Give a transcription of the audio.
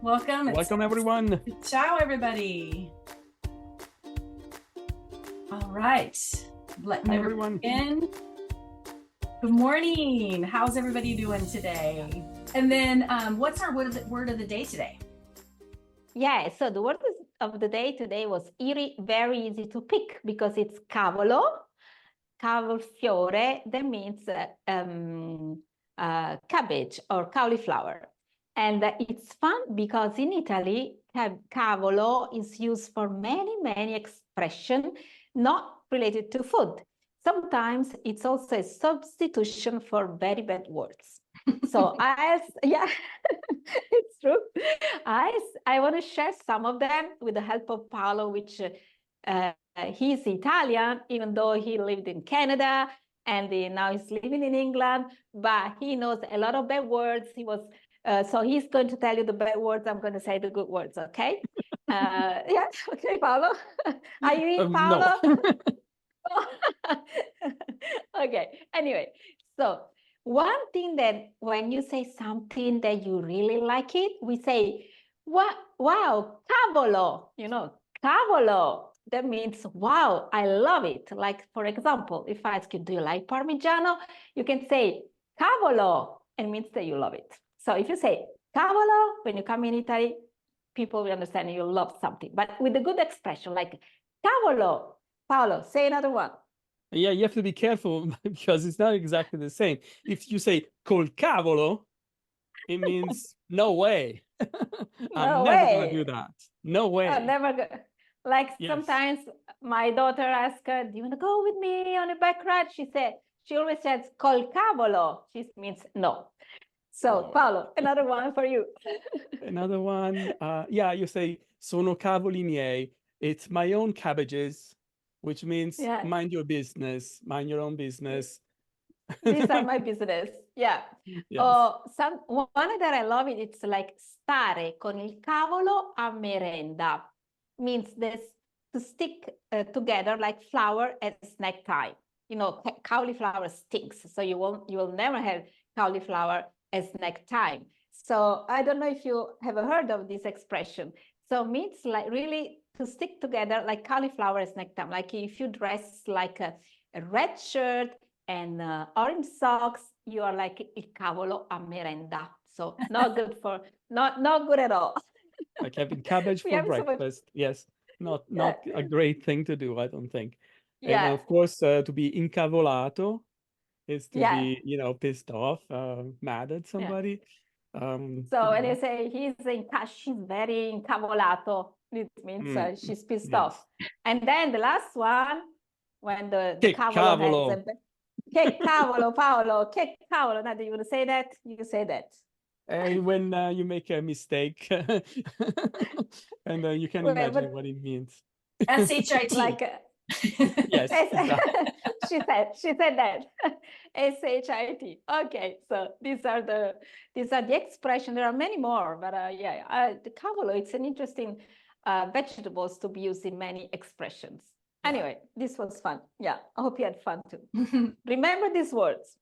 Welcome. Welcome, everyone. Ciao, everybody. All right. Letting everyone in. Good morning. How's everybody doing today? And then what's our word of the day today? Yeah, so the word of the day today was very easy to pick because it's cavolo, cavolfiore, that means cabbage or cauliflower. And it's fun because in Italy, cavolo is used for many expressions not related to food. Sometimes it's also a substitution for very bad words. So it's true. I want to share some of them with the help of Paolo, which he's Italian, even though he lived in Canada and now he's living in England, but he knows a lot of bad words. So he's going to tell you the bad words. I'm going to say the good words, okay? Yeah, okay, Paolo. Are you in, Paolo? No. Okay, anyway, so one thing that when you say something that you really like it, we say, wow, cavolo, cavolo. That means, wow, I love it. Like, for example, if I ask you, do you like Parmigiano? You can say, cavolo, and it means that you love it. So if you say cavolo, when you come in Italy, people will understand you love something. But with a good expression like cavolo. Paolo, say another one. Yeah, you have to be careful because it's not exactly the same. If you say col cavolo, it means no way. I'm never going to do that. No way. I'm never go. Like Yes. Sometimes my daughter asks her, do you want to go with me on a bike ride? She always says col cavolo. She means no. So Paolo, another one for you. Another one. Yeah, you say sono cavoli miei. It's my own cabbages, which means mind your business, mind your own business. These are my business. Yeah. Yes. One that I love it's like stare con il cavolo a merenda. Means this to stick together like flour at snack time. Cauliflower stinks, so you will never have cauliflower at snack time. So I don't know if you have heard of this expression. So it means like really to stick together like cauliflower at snack time. Like if you dress like a red shirt and orange socks, you are like il cavolo a merenda. So not good not good at all. Like having cabbage for breakfast. Yes, not a great thing to do, I don't think. Yeah. And of course, to be incavolato is to be, pissed off, mad at somebody. So when you say she's very incavolato, it means she's pissed off. And then the last one, when the cavolo has che cavolo, Paolo, che cavolo. Now, do you want to say that? You say that. When you make a mistake and you can imagine what it means. S-H-I-T. Like, yes, exactly. she said that. S-H-I-T. Okay, so these are the expressions. There are many more, but the cavolo, it's an interesting vegetables to be used in many expressions. Anyway, this was fun. Yeah, I hope you had fun too. Remember these words.